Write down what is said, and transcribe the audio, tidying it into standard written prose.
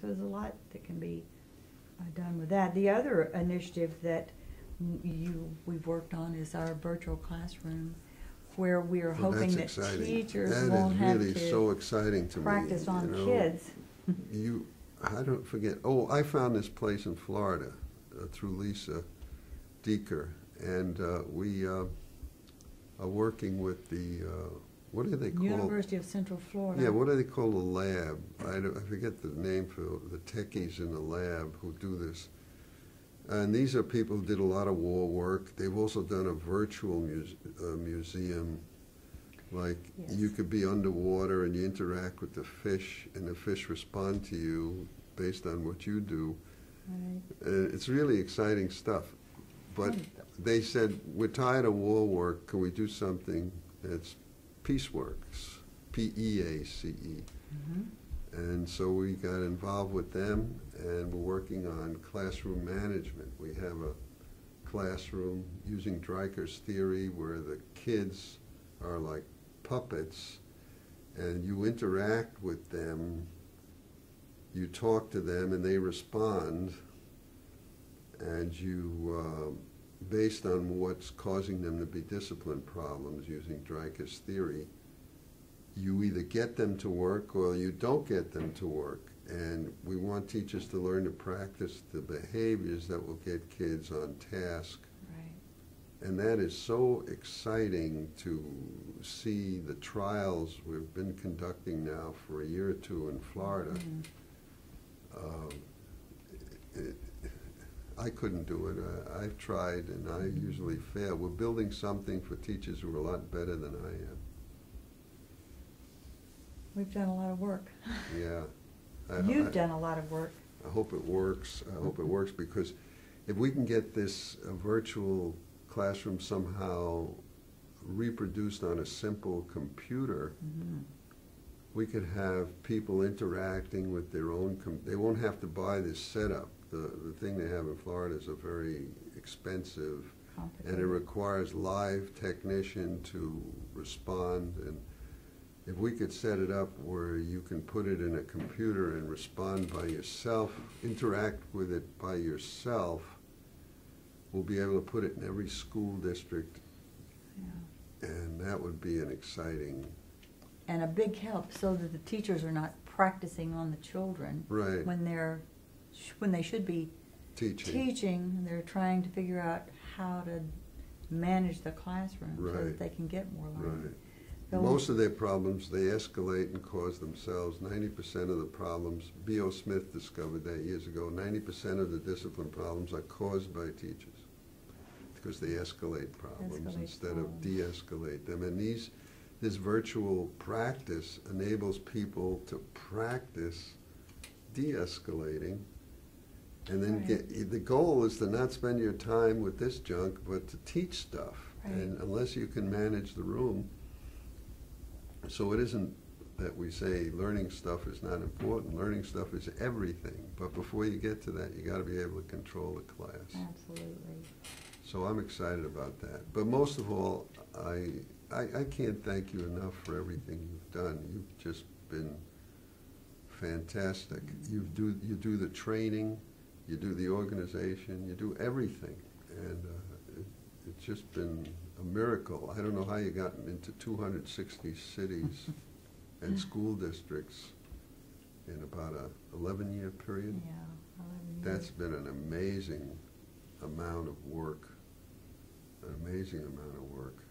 So there's a lot that can be done with that. The other initiative that we've worked on is our virtual classroom, where we are hoping that teachers won't have to so exciting to practice me, on kids. I don't forget. Oh, I found this place in Florida through Lisa Deeker, and we are working with the what do they call? University of Central Florida. Yeah, what do they call the lab? I forget the name for the techies in the lab who do this. And these are people who did a lot of war work. They've also done a virtual museum. Like, yes, you could be underwater and you interact with the fish, and the fish respond to you based on what you do. Right. It's really exciting stuff. But they said, we're tired of war work. Can we do something that's PeaceWorks, P-E-A-C-E. Mm-hmm. And so we got involved with them, and we're working on classroom management. We have a classroom using Dreiker's theory where the kids are like puppets, and you interact with them, you talk to them, and they respond, and you, based on what's causing them to be discipline problems using Dreiker's theory, you either get them to work or you don't get them to work. And we want teachers to learn to practice the behaviors that will get kids on task. Right. And that is so exciting to see the trials we've been conducting now for a year or two in Florida. Mm-hmm. I couldn't do it. I've tried and I usually fail. We're building something for teachers who are a lot better than I am. We've done a lot of work. Yeah. You've done a lot of work. I hope it works. I hope it works, because if we can get this virtual classroom somehow reproduced on a simple computer, mm-hmm, we could have people interacting with their own, they won't have to buy this setup. The thing they have in Florida is a very expensive, and it requires live technician to respond. And if we could set it up where you can put it in a computer and respond by yourself, interact with it by yourself, we'll be able to put it in every school district. yeah, And that would be an exciting... And a big help, so that the teachers are not practicing on the children. Right. When they should be teaching, they're trying to figure out how to manage the classroom, right, so that they can get more learning. Right. So most of their problems, they escalate and cause themselves. 90% of the problems, B.O. Smith discovered that years ago, 90% of the discipline problems are caused by teachers, because they escalate problems instead of de-escalate them. And this virtual practice enables people to practice de-escalating. And then right, the goal is to not spend your time with this junk, but to teach stuff. Right. And unless you can manage the room, so it isn't that we say learning stuff is not important. Learning stuff is everything. But before you get to that, you got to be able to control the class. Absolutely. So I'm excited about that. But most of all, I can't thank you enough for everything you've done. You've just been fantastic. You do the training, you do the organization, you do everything, and it's just been a miracle. I don't know how you got into 260 cities and school districts in about a 11-year period. Yeah, 11 years. That's been an amazing amount of work, an amazing amount of work.